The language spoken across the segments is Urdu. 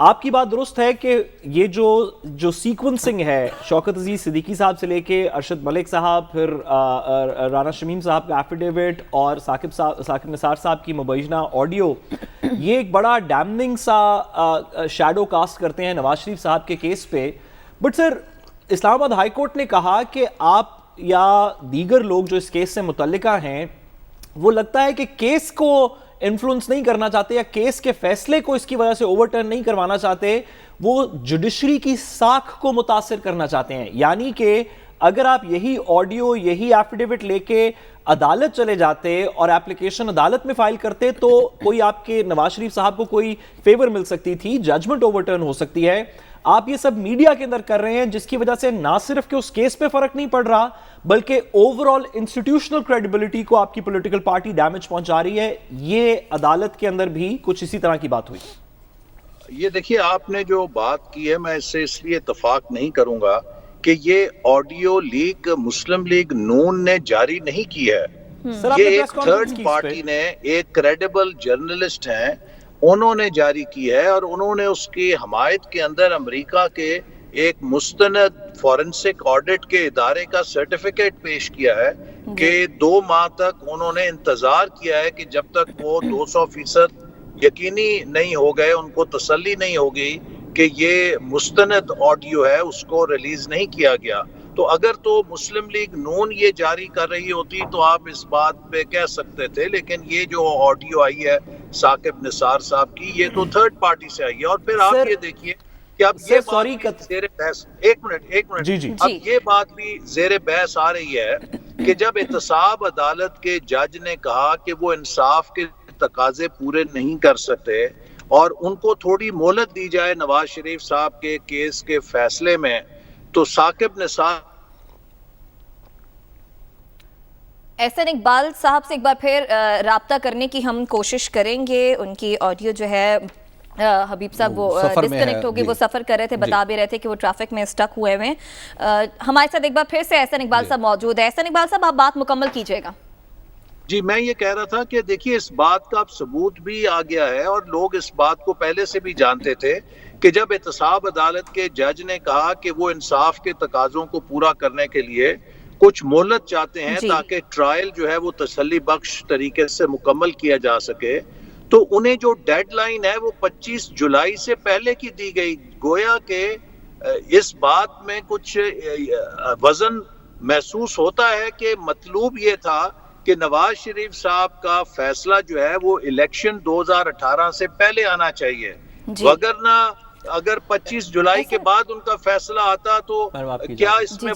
آپ کی بات درست ہے کہ یہ جو سیکوینسنگ ہے شوکت عزیز صدیقی صاحب سے لے کے ارشد ملک صاحب، پھر رانا شمیم صاحب کا ایفیڈیوٹ اور ثاقب نثار صاحب کی مبینہ آڈیو، یہ ایک بڑا ڈیمننگ سا شیڈو کاسٹ کرتے ہیں نواز شریف صاحب کے کیس پہ. بٹ سر، اسلام آباد ہائی کورٹ نے کہا کہ آپ یا دیگر لوگ جو اس کیس سے متعلقہ ہیں وہ لگتا ہے کہ کیس کو انفلوئنس نہیں کرنا چاہتے یا کیس کے فیصلے کو اس کی وجہ سے اوورٹرن نہیں کروانا چاہتے، وہ جوڈیشری کی ساکھ کو متاثر کرنا چاہتے ہیں. یعنی کہ اگر آپ یہی آڈیو، یہی ایفیڈیوٹ لے کے عدالت چلے جاتے اور اپلیکیشن عدالت میں فائل کرتے تو کوئی آپ کے نواز شریف صاحب کو کوئی فیور مل سکتی تھی، ججمنٹ اوورٹرن ہو سکتی ہے. آپ یہ سب میڈیا کے اندر کر رہے ہیں جس کی وجہ سے نہ صرف کہ اس کیس پہ فرق نہیں پڑ رہا بلکہ اوور آل انسٹیٹیوشنل کریڈیبلٹی کو آپ کی پولیٹیکل پارٹی ڈیمیج پہنچا رہی ہے. یہ عدالت کے اندر بھی کچھ اسی طرح کی بات ہوئی. یہ دیکھیے، آپ نے جو بات کی ہے میں اس سے اس لیے اتفاق نہیں کروں گا کہ یہ آڈیو لیک مسلم لیگ نون نے جاری نہیں کی ہے. یہ ایک تھرڈ پارٹی نے، ایک کریڈیبل جرنلسٹ ہیں، انہوں نے جاری کی ہے اور انہوں نے اس کی حمایت کے اندر امریکہ کے ایک مستند فورنسک آڈٹ کے ادارے کا سرٹیفکیٹ پیش کیا ہے کہ 2 ماہ تک انہوں نے انتظار کیا ہے کہ جب تک وہ 200% یقینی نہیں ہو گئے، ان کو تسلی نہیں ہوگی کہ یہ مستند آڈیو ہے، اس کو ریلیز نہیں کیا گیا. تو اگر تو مسلم لیگ نون یہ جاری کر رہی ہوتی تو آپ اس بات پہ کہہ سکتے تھے، لیکن یہ جو آڈیو آئی ہے ثاقب نثار صاحب کی، یہ تو تھرڈ پارٹی سے آئی ہے. اور پھر آپ یہ دیکھیے کہ اب یہ بات زیر بحث، ایک منٹ اب یہ بات بھی زیر بحث آ رہی ہے کہ جب احتساب عدالت کے جج نے کہا کہ وہ انصاف کے تقاضے پورے نہیں کر سکتے اور ان کو تھوڑی مہلت دی جائے نواز شریف صاحب کے کیس کے فیصلے میں، تو ثاقب نثار احسن اقبال صاحب سے ایک بار پھر رابطہ کرنے کی ہم کوشش کریں گے. ان کی آڈیو جو ہے حبیب صاحب وہ ڈسکنیکٹ ہوگی، وہ سفر کر رہے تھے، بتا بھی رہے تھے کہ وہ ٹریفک میں اسٹک ہوئے ہوئے ہیں. ہمارے ساتھ ایک بار پھر سے احسن اقبال صاحب موجود ہے. احسن اقبال صاحب، آپ بات مکمل کیجئے گا. جی، میں یہ کہہ رہا تھا کہ دیکھیے اس بات کا اب ثبوت بھی آ گیا ہے اور لوگ اس بات کو پہلے سے بھی جانتے تھے کہ جب احتساب عدالت کے جج نے کہا کہ وہ انصاف کے تقاضوں کو پورا کرنے کے لیے کچھ مہلت چاہتے ہیں تاکہ ٹرائل جو ہے وہ تسلی بخش طریقے سے مکمل کیا جا سکے، تو انہیں جو ڈیڈ لائن ہے وہ 25 جولائی سے پہلے کی دی گئی. گویا کہ اس بات میں کچھ وزن محسوس ہوتا ہے کہ مطلوب یہ تھا کہ نواز شریف صاحب کا فیصلہ جو ہے وہ الیکشن 2018 سے پہلے آنا چاہیے، وگرنہ اگر 25 جولائی کے بعد ان کا فیصلہ آتا تو کیا اس میں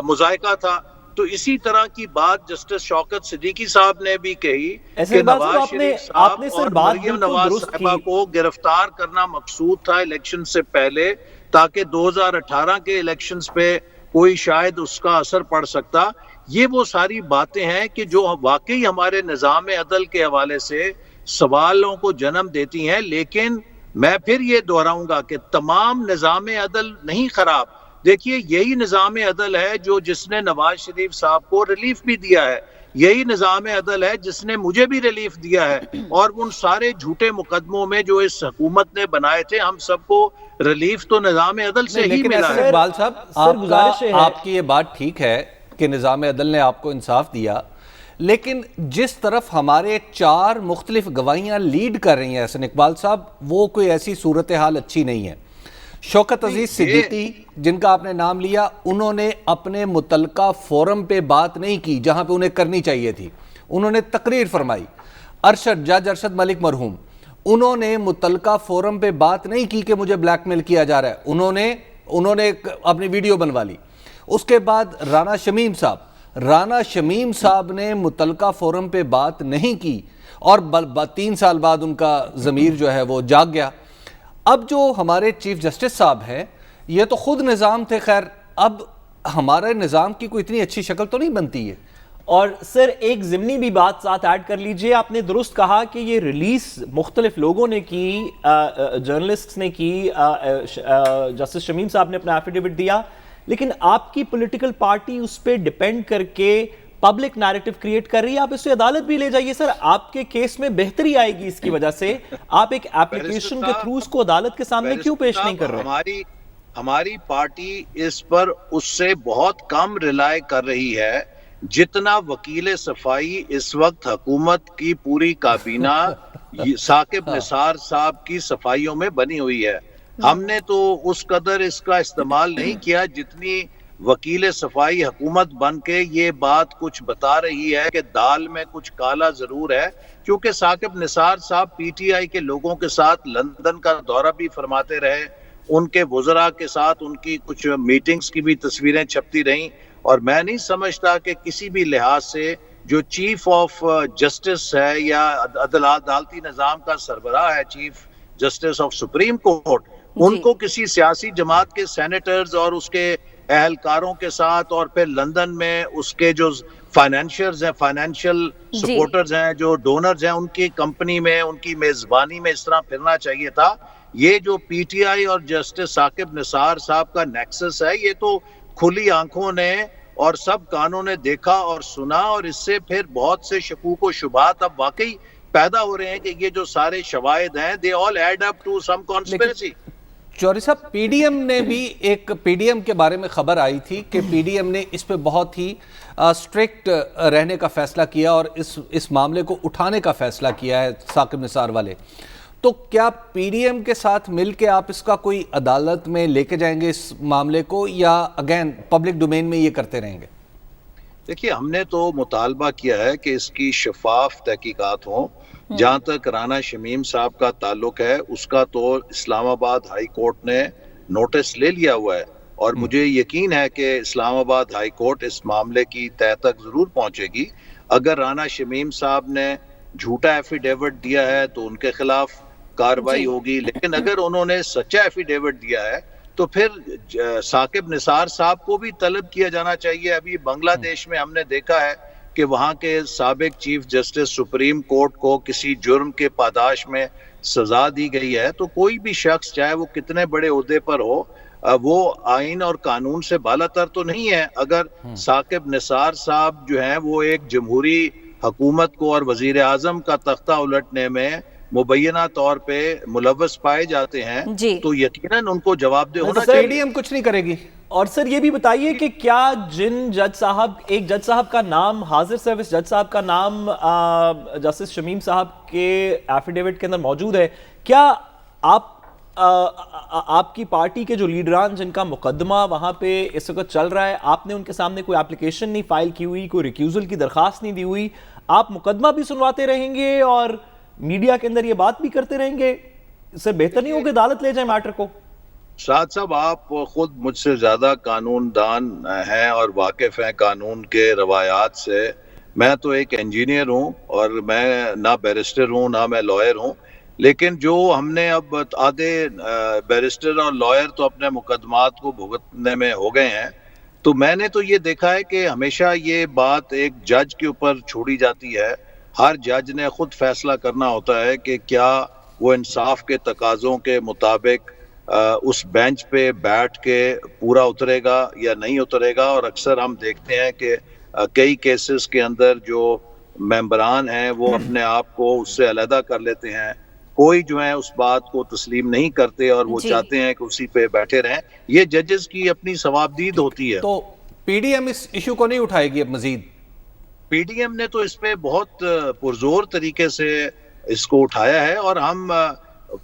مذائقہ تھا. تو اسی طرح کی بات جسٹس شوکت صدیقی صاحب نے بھی کہی کہ نواز شریف صاحب اور مریم نواز صاحبہ کو گرفتار کرنا مقصود تھا الیکشن سے پہلے تاکہ 2018 کے الیکشنز پہ کوئی شاید اس کا اثر پڑ سکتا. یہ وہ ساری باتیں ہیں کہ جو واقعی ہمارے نظام عدل کے حوالے سے سوالوں کو جنم دیتی ہیں. لیکن میں پھر یہ دہراؤں گا کہ تمام نظام عدل نہیں خراب. دیکھیے، یہی نظام عدل ہے جس نے نواز شریف صاحب کو ریلیف بھی دیا ہے، یہی نظام عدل ہے جس نے مجھے بھی ریلیف دیا ہے، اور ان سارے جھوٹے مقدموں میں جو اس حکومت نے بنائے تھے ہم سب کو ریلیف تو نظام عدل سے ہی ملا ہے. اقبال صاحب، آپ کی یہ بات ٹھیک ہے کہ نظام عدل نے آپ کو انصاف دیا، لیکن جس طرف ہمارے 4 مختلف گواہیاں لیڈ کر رہی ہیں احسن اقبال صاحب، وہ کوئی ایسی صورتحال اچھی نہیں ہے. شوکت عزیز صدیقی جن کا آپ نے نام لیا، انہوں نے اپنے متعلقہ فورم پہ بات نہیں کی جہاں پہ انہیں کرنی چاہیے تھی، انہوں نے تقریر فرمائی. جج ارشد ملک مرحوم، انہوں نے متعلقہ فورم پہ بات نہیں کی کہ مجھے بلیک میل کیا جا رہا ہے، انہوں نے اپنی ویڈیو بنوا لی. اس کے بعد رانا شمیم صاحب نے متعلقہ فورم پہ بات نہیں کی اور 3 سال بعد ان کا ضمیر جو ہے وہ جاگ گیا. اب جو ہمارے چیف جسٹس صاحب ہیں یہ تو خود نظام تھے. خیر، اب ہمارے نظام کی کوئی اتنی اچھی شکل تو نہیں بنتی ہے. اور سر ایک ضمنی بھی بات ساتھ ایڈ کر لیجئے، آپ نے درست کہا کہ یہ ریلیز مختلف لوگوں نے کی، جرنلسٹ نے کی، جسٹس شمیم صاحب نے اپنا ایفیڈیوٹ دیا، لیکن آپ کی پولیٹیکل پارٹی اس پہ ڈیپینڈ کر کے پبلک نیریٹو کریٹ کر رہی ہے, آپ اسے عدالت بھی لے جائیے سر, آپ کے کیس میں بہتری آئے گی اس کی وجہ سے. آپ ایک ایپلیکیشن کے تھرو اس کو عدالت کے سامنے کیوں پیش نہیں کر رہے؟ ہماری پارٹی اس پر اس سے بہت کم ریلائی کر رہی ہے جتنا وکیل صفائی اس وقت حکومت کی پوری کابینہ ثاقب نثار صاحب کی صفائیوں میں بنی ہوئی ہے. ہم نے تو اس قدر اس کا استعمال نہیں کیا جتنی وکیل صفائی حکومت بن کے یہ بات کچھ بتا رہی ہے کہ دال میں کچھ کالا ضرور ہے, کیونکہ ثاقب نثار صاحب پی ٹی آئی کے لوگوں کے ساتھ لندن کا دورہ بھی فرماتے رہے, ان کے وزراء کے ساتھ ان کی کچھ میٹنگز کی بھی تصویریں چھپتی رہیں, اور میں نہیں سمجھتا کہ کسی بھی لحاظ سے جو چیف آف جسٹس ہے یا عدالتی نظام کا سربراہ ہے, chief justice of supreme court, ان کو کسی سیاسی جماعت کے سینیٹرز اور اس کے اہلکاروں کے ساتھ اور پھر لندن میں اس کے جو فائنینشرز ہیں, فائنینشیل سپورٹرز ہیں, جو ڈونرز ہیں, ان کی کمپنی میں ان کی میزبانی میں اس طرح پھرنا چاہیے تھا. یہ جو پی ٹی آئی اور جسٹس ثاقب نثار صاحب کا نیکسس ہے, یہ تو کھلی آنکھوں نے اور سب کانوں نے دیکھا اور سنا, اور اس سے پھر بہت سے شکوک و شبہات اب واقعی پیدا ہو رہے ہیں کہ یہ جو سارے شواہد ہیں they all add up to some conspiracy. Chaudhry صاحب, پی ڈی ایم نے بھی ایک پی ڈی ایم کے بارے میں خبر آئی تھی کہ پی ڈی ایم نے اس پہ بہت ہی اسٹرکٹ رہنے کا فیصلہ کیا اور اس معاملے کو اٹھانے کا فیصلہ کیا ہے ثاقب نثار والے. تو کیا پی ڈی ایم کے ساتھ مل کے آپ اس کا کوئی عدالت میں لے کے جائیں گے اس معاملے کو, یا اگین پبلک ڈومین میں یہ کرتے رہیں گے؟ دیکھیے, ہم نے تو مطالبہ کیا ہے کہ اس کی شفاف تحقیقات ہوں. جہاں تک رانا شمیم صاحب کا تعلق ہے, اس کا تو اسلام آباد ہائی کورٹ نے نوٹس لے لیا ہوا ہے, اور مجھے یقین ہے کہ اسلام آباد ہائی کورٹ اس معاملے کی تہہ تک ضرور پہنچے گی. اگر رانا شمیم صاحب نے جھوٹا ایفیڈیوٹ دیا ہے تو ان کے خلاف کاروائی ہوگی, لیکن اگر انہوں نے سچا ایفیڈیوٹ دیا ہے تو پھر ثاقب نثار صاحب کو بھی طلب کیا جانا چاہیے. ابھی بنگلہ دیش میں ہم نے دیکھا ہے کہ وہاں کے سابق چیف جسٹس سپریم کورٹ کو کسی جرم کے پاداش میں سزا دی گئی ہے. تو کوئی بھی شخص چاہے وہ کتنے بڑے عہدے پر ہو, وہ آئین اور قانون سے بالاتر تو نہیں ہے. اگر ثاقب نثار صاحب جو ہیں وہ ایک جمہوری حکومت کو اور وزیر اعظم کا تختہ الٹنے میں مبینہ طور پہ ملوث پائے جاتے ہیں, تو یقیناً ان کو جواب دہ ہونا چاہیے. پی ڈی ایم کچھ نہیں کرے گی. اور سر یہ بھی بتائیے کہ کیا جن جج صاحب, ایک جج صاحب کا نام, حاضر سروس جج صاحب کا نام جسٹس شمیم صاحب کے ایفیڈیوٹ کے اندر موجود ہے, کیا آپ کی پارٹی کے جو لیڈران جن کا مقدمہ وہاں پہ اس وقت چل رہا ہے, آپ نے ان کے سامنے کوئی اپلیکیشن نہیں فائل کی ہوئی, کوئی ریکیوزل کی درخواست نہیں دی ہوئی, آپ مقدمہ بھی سنواتے رہیں گے اور میڈیا کے اندر یہ بات بھی کرتے رہیں گے؟ اس سے بہتر نہیں ہوگا عدالت لے جائیں میٹر کو؟ شاہد صاحب, آپ خود مجھ سے زیادہ قانون دان ہیں اور واقف ہیں قانون کے روایات سے. میں تو ایک انجینئر ہوں اور میں نہ بیرسٹر ہوں نہ میں لائر ہوں, لیکن جو ہم نے اب آدھے بیرسٹر اور لائر تو اپنے مقدمات کو بھگتنے میں ہو گئے ہیں, تو میں نے تو یہ دیکھا ہے کہ ہمیشہ یہ بات ایک جج کے اوپر چھوڑی جاتی ہے. ہر جج نے خود فیصلہ کرنا ہوتا ہے کہ کیا وہ انصاف کے تقاضوں کے مطابق اس بینچ پہ بیٹھ کے پورا اترے گا یا نہیں اترے گا. اور اکثر ہم دیکھتے ہیں کہ کئی کیسز کے اندر جو ممبران ہیں وہ اپنے آپ کو اس سے علیحدہ کر لیتے ہیں, کوئی جو ہے اس بات کو تسلیم نہیں کرتے اور وہ چاہتے ہیں کہ اسی پہ بیٹھے رہیں. یہ ججز کی اپنی ثوابدید ہوتی ہے. تو پی ڈی ایم اس ایشو کو نہیں اٹھائے گی اب مزید؟ پی ڈی ایم نے تو اس پہ بہت پرزور طریقے سے اس کو اٹھایا ہے, اور ہم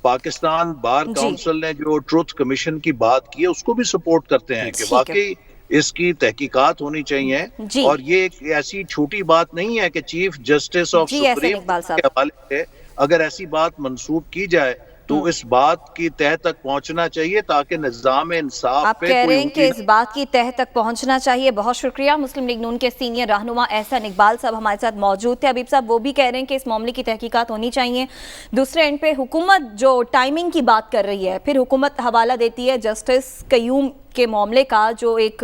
پاکستان بار کاؤنسل نے جو ٹروتھ کمیشن کی بات کی ہے اس کو بھی سپورٹ کرتے ہیں کہ واقعی اس کی تحقیقات ہونی چاہیے. اور یہ ایک ایسی چھوٹی بات نہیں ہے کہ چیف جسٹس آف سپریم کے حوالے سے اگر ایسی بات منسوب کی جائے تو اس بات کی تہہ تک پہنچنا چاہیے تاکہ نظام انصاف آپ کہہ رہے ہیں کہ اس بات کی تہہ تک پہنچنا چاہیے. بہت شکریہ. مسلم لیگ نون کے سینئر رہنما احسن اقبال صاحب ہمارے ساتھ موجود تھے. حبیب صاحب وہ بھی کہہ رہے ہیں کہ اس معاملے کی تحقیقات ہونی چاہیے. دوسرے اینڈ پہ حکومت جو ٹائمنگ کی بات کر رہی ہے, پھر حکومت حوالہ دیتی ہے جسٹس قیوم کے معاملے کا, جو ایک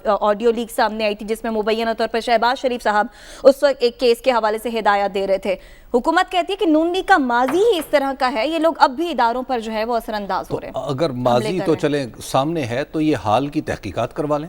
آڈیو لیک سامنے آئی تھی جس میں مبینہ طور پر شہباز شریف صاحب اس وقت ایک کیس کے حوالے سے ہدایات دے رہے تھے. حکومت کہتی ہے کہ نون لیگ کا ماضی ہی اس طرح کا ہے, یہ لوگ اب بھی اداروں پر جو ہے وہ اثر انداز ہو رہے ہیں. اگر ماضی تو چلیں سامنے ہے تو یہ حال کی تحقیقات کروا لیں.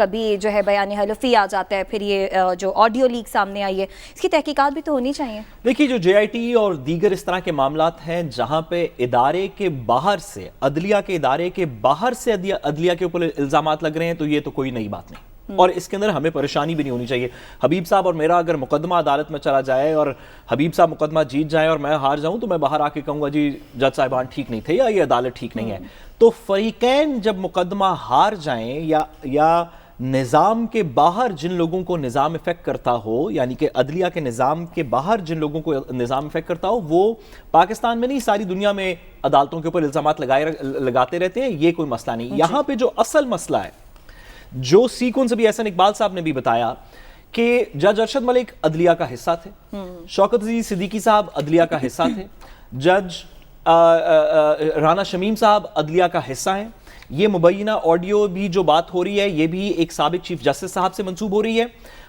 کبھی جو ہے بیان حلفی آ جاتا ہے, پھر یہ جو آڈیو لیک سامنے آئی ہے, اس کی تحقیقات بھی تو ہونی چاہیے. دیکھیے جو جے آئی ٹی اور دیگر اس طرح کے معاملات ہیں جہاں پہ ادارے کے باہر سے, عدلیہ کے ادارے کے باہر سے عدلیہ کے اوپر الزامات لگ رہے ہیں, تو یہ تو کوئی نئی بات نہیں, اور اس کے اندر ہمیں پریشانی بھی نہیں ہونی چاہیے. حبیب صاحب اور میرا اگر مقدمہ عدالت میں چلا جائے اور حبیب صاحب مقدمہ جیت جائیں اور میں ہار جاؤں, تو میں باہر آ کے کہوں گا جی جج صاحبان ٹھیک نہیں تھے یا یہ عدالت ٹھیک نہیں ہے. تو فریقین جب مقدمہ ہار جائیں یا نظام کے باہر جن لوگوں کو نظام افیکٹ کرتا ہو, یعنی کہ عدلیہ کے نظام کے باہر جن لوگوں کو نظام افیکٹ کرتا ہو, وہ پاکستان میں نہیں ساری دنیا میں عدالتوں کے اوپر الزامات لگاتے رہتے ہیں, یہ کوئی مسئلہ نہیں. یہاں پہ جو اصل مسئلہ ہے, جو سیکوینس ابھی احسن اقبال صاحب نے بھی بتایا کہ جج ارشد ملک عدلیہ کا حصہ تھے, شوکت عزیز صدیقی صاحب عدلیہ کا حصہ تھے, جج رانا شمیم صاحب عدلیہ کا حصہ ہیں. یہ مبینہ آڈیو بھی جو بات ہو رہی ہے یہ بھی ایک سابق چیف جسٹس صاحب سے منسوب ہو رہی ہے.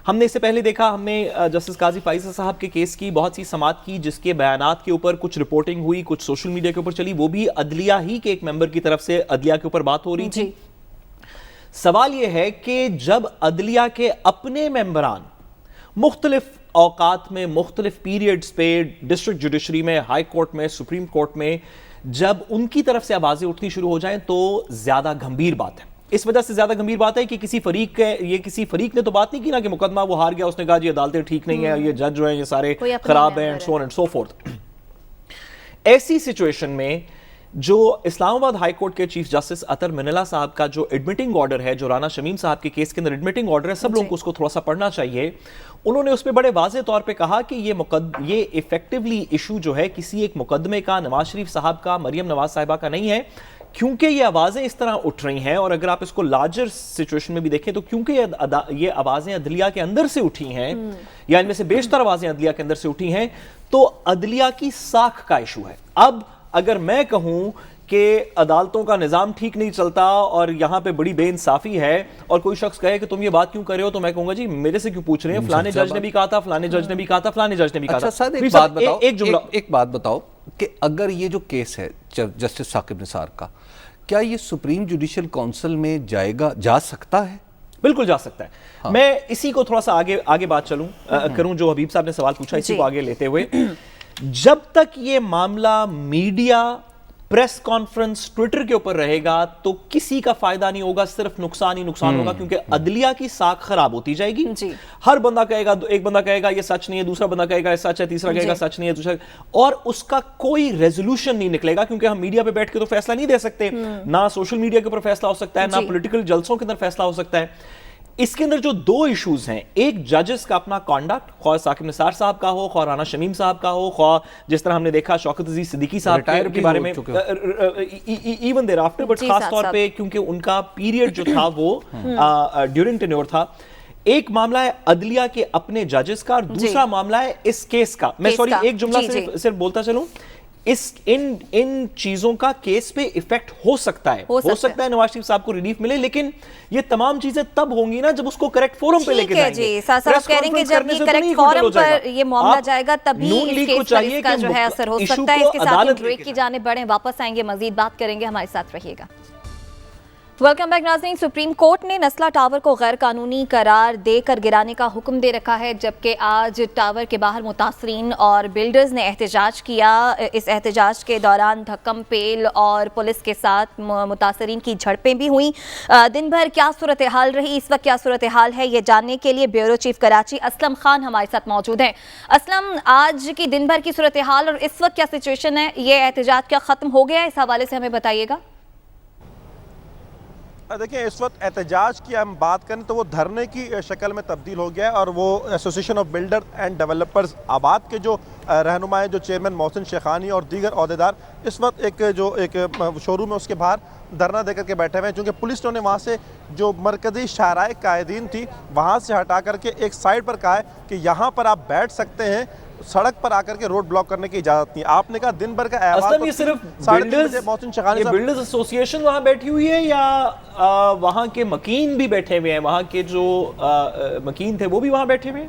ہم نے اس سے پہلے دیکھا, ہم نے جسٹس قاضی فائزہ صاحب کے کیس کی بہت سی سماعت کی جس کے بیانات کے اوپر کچھ رپورٹنگ ہوئی, کچھ سوشل میڈیا کے اوپر چلی, وہ بھی عدلیہ ہی کے ایک ممبر کی طرف سے عدلیہ کے اوپر بات ہو رہی تھی. سوال یہ ہے کہ جب عدلیہ کے اپنے ممبران مختلف اوقات میں مختلف پیریڈز پہ ڈسٹرکٹ جوڈیشری میں, ہائی کورٹ میں, سپریم کورٹ میں, جب ان کی طرف سے آوازیں اٹھنی شروع ہو جائیں تو زیادہ گھمبیر بات ہے. اس وجہ سے زیادہ گھمبیر بات ہے کہ کسی فریق نے تو بات نہیں کی نا کہ مقدمہ وہ ہار گیا, اس نے کہا جی عدالتیں ٹھیک نہیں ہیں, یہ جج جو ہیں یہ سارے خراب ہیں, and so on and so forth. ایسی سچویشن میں جو اسلام آباد ہائی کورٹ کے چیف جسٹس اطہر منالہ صاحب کا جو ایڈمیٹنگ آرڈر ہے, جو رانا شمیم صاحب کے کیس کے اندر ایڈمیٹنگ آرڈر ہے, سب لوگوں کو اس کو تھوڑا سا پڑھنا چاہیے. انہوں نے اس پہ بڑے واضح طور پہ کہا کہ یہ ایفیکٹولی ایشو جو ہے کسی ایک مقدمے کا, نواز شریف صاحب کا, مریم نواز صاحبہ کا نہیں ہے, کیونکہ یہ آوازیں اس طرح اٹھ رہی ہیں. اور اگر آپ اس کو لارجر سچویشن میں بھی دیکھیں تو کیونکہ یہ آوازیں عدلیہ کے اندر سے اٹھی ہیں, یا ان میں سے بیشتر آوازیں عدلیہ کے اندر سے اٹھی ہیں, تو عدلیہ کی ساکھ کا ایشو ہے. اب اگر میں کہوں کہ عدالتوں کا نظام ٹھیک نہیں چلتا اور یہاں پہ بڑی بے انصافی ہے, اور کوئی شخص کہے کہ تم یہ بات کیوں کر رہے ہو, تو میں کہوں گا جی میرے سے کیوں پوچھ رہے ہیں, فلانے جج نے بھی کہا تھا, فلانے جج نے بھی کہا تھا, فلانے جج نے بھی کہا تھا. ایک بات بتاؤ کہ اگر یہ جو کیس ہے جسٹس ثاقب نثار کا, کیا یہ سپریم جوڈیشل کونسل میں جا سکتا ہے؟ بالکل جا سکتا ہے. میں اسی کو تھوڑا سا آگے بات کروں جو حبیب صاحب نے سوال پوچھا, اسی کو آگے لیتے ہوئے, جب تک یہ معاملہ میڈیا, پریس کانفرنس, ٹویٹر کے اوپر رہے گا تو کسی کا فائدہ نہیں ہوگا, صرف نقصان ہی نقصان ہوگا, کیونکہ عدلیہ کی ساکھ خراب ہوتی جائے گی. ہر بندہ کہے گا, ایک بندہ کہے گا یہ سچ نہیں ہے, دوسرا بندہ کہے گا یہ سچ ہے, تیسرا کہے گا سچ نہیں ہے, دوسرا, اور اس کا کوئی ریزولوشن نہیں نکلے گا, کیونکہ ہم میڈیا پہ بیٹھ کے تو فیصلہ نہیں دے سکتے, نہ سوشل میڈیا کے اوپر فیصلہ ہو سکتا ہے, نہ پولیٹیکل جلسوں کے اندر فیصلہ ہو سکتا ہے. اس کے اندر جو دو ایشوز ہیں, ایک ججز کا اپنا کانڈکٹ, خواہ ثاقب نثار صاحب کا ہو, خواہ رانا شمیم صاحب کا ہو, خواہ جس طرح ہم نے دیکھا شوکت عزیز صدیقی صاحب کے بارے میں, ایون دیر آفٹر, بٹ خاص طور پہ کیونکہ ان کا پیریڈ جو تھا وہ ڈیورنگ ٹینیور تھا. ایک معاملہ ہے عدلیہ کے اپنے ججز کا, اور دوسرا معاملہ ہے اس کیس کا. میں سوری ایک جملہ صرف بولتا چلوں, ان چیزوں کا کیس پہ ایفیکٹ ہو سکتا ہے نواز شریف صاحب کو ریلیف ملے, لیکن یہ تمام چیزیں تب ہوں گی نا جب اس کو کریکٹ فورم پہ لے کے جائیں گے. صاحب کہہ رہے ہیں کہ جب یہ کریکٹ فورم پر یہ معاملہ جائے گا تبھی اس کیس پر اس کا جو ہے اثر ہو سکتا ہے. اس کے ساتھ بریک کی جانب بڑھیں, واپس آئیں گے, مزید بات کریں گے, ہمارے ساتھ رہیے گا. ویلکم بیک ناظرین. سپریم کورٹ نے نسلا ٹاور کو غیر قانونی قرار دے کر گرانے کا حکم دے رکھا ہے, جبکہ آج ٹاور کے باہر متاثرین اور بلڈرز نے احتجاج کیا. اس احتجاج کے دوران دھکم پیل اور پولیس کے ساتھ متاثرین کی جھڑپیں بھی ہوئیں. دن بھر کیا صورتحال رہی, اس وقت کیا صورتحال ہے, یہ جاننے کے لیے بیورو چیف کراچی اسلم خان ہمارے ساتھ موجود ہیں. اسلم, آج کی دن بھر کی صورتحال اور اس وقت کیا سچویشن ہے, یہ احتجاج کیا ختم ہو گیا, اس حوالے سے ہمیں بتائیے گا. دیکھیں, اس وقت احتجاج کی ہم بات کریں تو وہ دھرنے کی شکل میں تبدیل ہو گیا ہے, اور وہ association of builder and developers آباد کے جو رہنما ہیں, جو چیئرمین محسن شیخانی اور دیگر عہدیدار, اس وقت ایک شو روم ہے اس کے باہر دھرنا دے کر کے بیٹھے ہوئے ہیں, چونکہ پولیس نے وہاں سے جو مرکزی شاہراہ قائدین تھی وہاں سے ہٹا کر کے ایک سائڈ پر کہا ہے کہ یہاں پر آپ بیٹھ سکتے ہیں, سڑک پر آ کر کے روڈ بلاک کرنے کی اجازت نہیں. آپ نے کہا دن بھر کا اصلاً یہ صرف بلڈرز ایسوسیشن وہاں بیٹھی ہوئی ہے یا وہاں کے مکین بھی بیٹھے ہوئے ہیں, وہاں کے جو مکین تھے وہ بھی وہاں بیٹھے ہوئے ہیں؟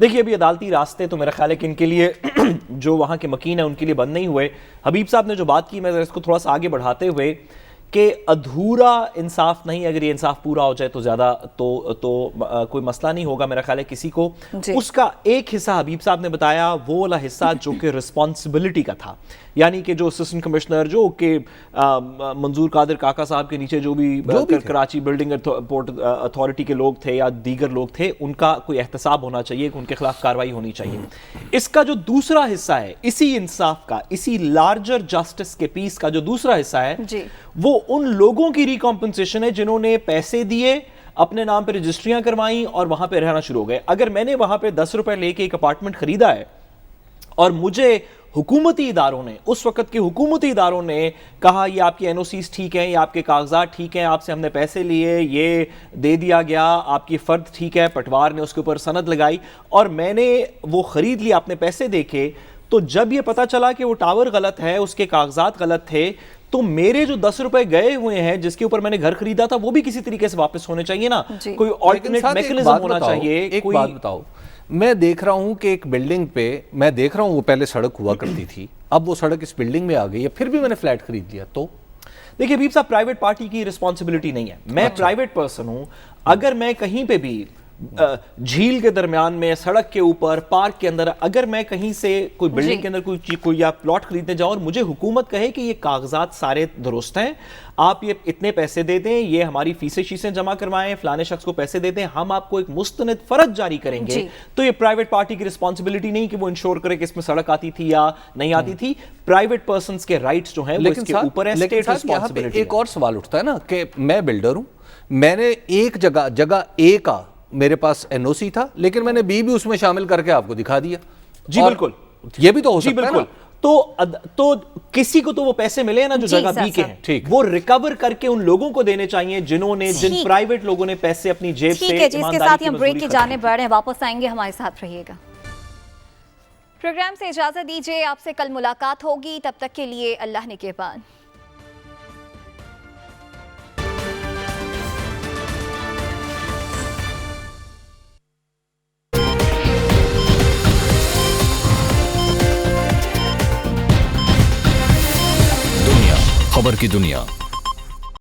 دیکھیے ابھی عدالتی راستے تو میرا خیال ہے کہ ان کے لیے جو وہاں کے مکین ہیں ان کے لیے بند نہیں ہوئے. حبیب صاحب نے جو بات کی میں اس کو تھوڑا سا آگے بڑھاتے ہوئے کہ ادھورا انصاف نہیں, اگر یہ انصاف پورا ہو جائے تو زیادہ تو کوئی مسئلہ نہیں ہوگا میرا خیال ہے کسی کو. اس کا ایک حصہ حبیب صاحب نے بتایا وہ والا حصہ جو کہ رسپانسبلٹی کا تھا, یعنی کہ جو اسسٹنٹ کمشنر جو کہ منظور قادر کاکا صاحب کے نیچے جو بھی کراچی بلڈنگ پورٹ اتھارٹی کے لوگ تھے یا دیگر لوگ تھے, ان کا کوئی احتساب ہونا چاہیے, ان کے خلاف کارروائی ہونی چاہیے. اس کا جو دوسرا حصہ ہے اسی انصاف کا, اسی لارجر جسٹس کے پیس کا جو دوسرا حصہ ہے وہ ان لوگوں کی ریکمپنسیشن ہے جنہوں نے پیسے دیے, اپنے نام پہ رجسٹریاں کروائیں اور وہاں پہ رہنا شروع ہو گئے. اگر میں نے وہاں پہ 10 روپے لے کے ایک اپارٹمنٹ خریدا ہے اور مجھے حکومتی اداروں نے, اس وقت کے حکومتی اداروں نے کہا یہ آپ کی این او سیز ٹھیک ہیں, یہ آپ کے کاغذات ٹھیک ہیں, آپ سے ہم نے پیسے لیے, یہ دے دیا گیا, آپ کی فرد ٹھیک ہے, پٹوار نے اس کے اوپر سند لگائی اور میں نے وہ خرید لیا اپنے پیسے دے کے, تو جب یہ پتا چلا کہ وہ ٹاور غلط ہے, اس کے کاغذات غلط تھے, تو میرے جو 10 روپے گئے ہوئے ہیں جس کے اوپر میں نے گھر خریدا تھا وہ بھی کسی طریقے سے واپس ہونے چاہیے نا, کوئی آلٹرنیٹ میکینزم ہونا چاہیے. ایک بات بتاؤ, میں دیکھ رہا ہوں کہ ایک بلڈنگ پہ میں دیکھ رہا ہوں وہ پہلے سڑک ہوا کرتی تھی, اب وہ سڑک اس بلڈنگ میں آ گئی ہے, پھر بھی میں نے فلیٹ خرید لیا. تو دیکھیے حبیب صاحب پرائیویٹ پارٹی کی رسپانسبلٹی نہیں ہے, میں پرائیویٹ پرسن ہوں, اگر میں کہیں پہ بھی جھیل کے درمیان میں, سڑک کے اوپر, پارک کے اندر, اگر میں کہیں سے کوئی بلڈنگ کے اندر کوئی یا پلاٹ خریدنے جاؤں اور مجھے حکومت کہے کہ یہ کاغذات سارے درست ہیں, آپ یہ اتنے پیسے دے دیں, یہ ہماری فیسیں شیسیں جمع کروائیں, فلانے شخص کو پیسے دے دیں, ہم آپ کو ایک مستند فرض جاری کریں گے, تو یہ پرائیویٹ پارٹی کی رسپانسبلٹی نہیں کہ وہ انشور کرے کہ اس میں سڑک آتی تھی یا نہیں آتی تھی. پرائیویٹ پرسنز کے رائٹس جو ہیں وہ اس کے اوپر ہیں, اسٹیٹ رسپانسبلٹی. ایک اور سوال اٹھتا ہے نا کہ میں بلڈر ہوں, میں نے ایک جگہ اے کا میرے پاس این او سی تھا, لیکن میں نے بی بھی اس میں شامل کر کے آپ کو دکھا دیا. جی بالکل, یہ بھی تو ہو سکتا ہے نا. تو کسی کو تو وہ پیسے ملے نا جو جگہ بی کے ہیں, وہ ریکور کر کے ان لوگوں کو دینے چاہیے جنہوں نے, جن پرائیویٹ لوگوں نے پیسے اپنی جیب سے ٹھیک ہے جی, اس کے ساتھ ہی ہم بریک کی جانب بڑھ رہے ہیں, واپس آئیں گے, ہمارے ساتھ رہیے گا. پروگرام سے اجازت دیجیے, آپ سے کل ملاقات ہوگی, تب تک کے لیے اللہ نگہبان. خبر کی دنیا